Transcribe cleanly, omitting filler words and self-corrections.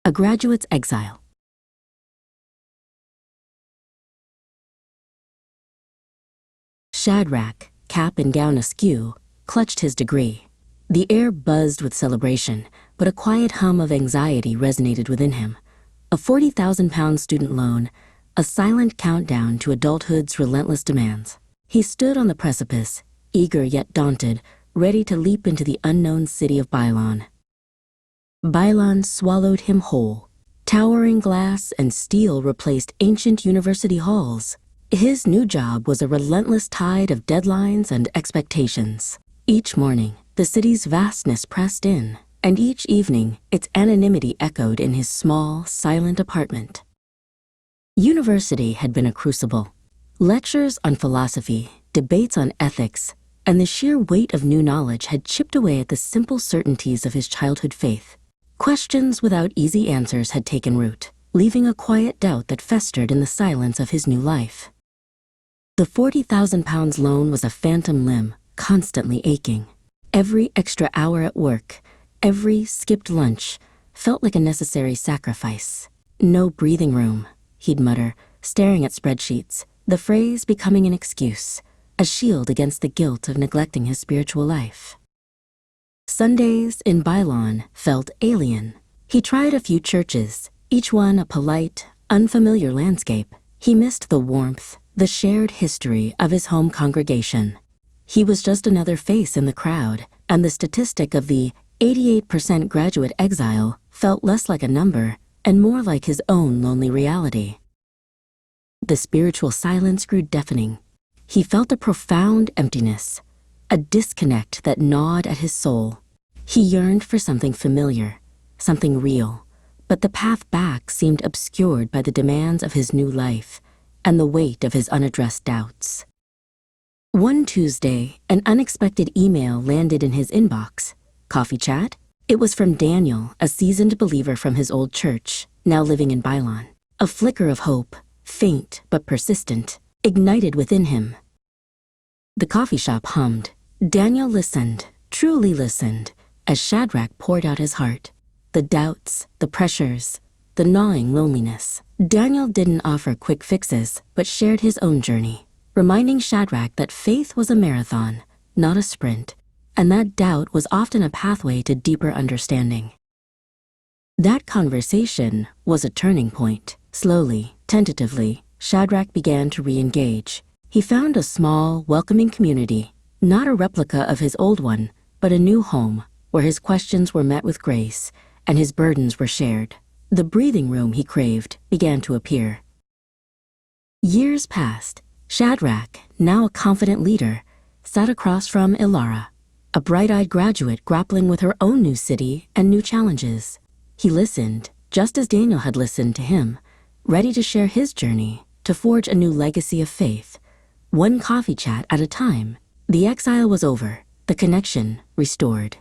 A Graduate's Exile. Shadrach, cap and gown askew, clutched his degree. The air buzzed with celebration, but a quiet hum of anxiety resonated within him. A 40,000-pound student loan, a silent countdown to adulthood's relentless demands. He stood on the precipice, eager yet daunted, ready to leap into the unknown city of Bylon. Bylon swallowed him whole. Towering glass and steel replaced ancient university halls. His new job was a relentless tide of deadlines and expectations. Each morning, the city's vastness pressed in, and each evening, its anonymity echoed in his small, silent apartment. University had been a crucible. Lectures on philosophy, debates on ethics, and the sheer weight of new knowledge had chipped away at the simple certainties of his childhood faith. Questions without easy answers had taken root, leaving a quiet doubt that festered in the silence of his new life. The 40,000 pounds loan was a phantom limb, constantly aching. Every extra hour at work, every skipped lunch, felt like a necessary sacrifice. No breathing room, he'd mutter, staring at spreadsheets, the phrase becoming an excuse, a shield against the guilt of neglecting his spiritual life. Sundays in Bylon felt alien. He tried a few churches, each one a polite, unfamiliar landscape. He missed the warmth, the shared history of his home congregation. He was just another face in the crowd, and the statistic of the 88% graduate exile felt less like a number and more like his own lonely reality. The spiritual silence grew deafening. He felt a profound emptiness, a disconnect that gnawed at his soul. He yearned for something familiar, something real, but the path back seemed obscured by the demands of his new life and the weight of his unaddressed doubts. One Tuesday, an unexpected email landed in his inbox. Coffee chat? It was from Daniel, a seasoned believer from his old church, now living in Bylon. A flicker of hope, faint but persistent, ignited within him. The coffee shop hummed. Daniel listened, truly listened, as Shadrach poured out his heart. The doubts, the pressures, the gnawing loneliness. Daniel didn't offer quick fixes, but shared his own journey, reminding Shadrach that faith was a marathon, not a sprint, and that doubt was often a pathway to deeper understanding. That conversation was a turning point. Slowly, tentatively, Shadrach began to re-engage. He found a small, welcoming community, not a replica of his old one, but a new home, where his questions were met with grace and his burdens were shared. The breathing room he craved began to appear. Years passed. Shadrach, now a confident leader, sat across from Ilara, a bright-eyed graduate grappling with her own new city and new challenges. He listened, just as Daniel had listened to him, ready to share his journey, to forge a new legacy of faith. One coffee chat at a time. The exile was over, the connection restored.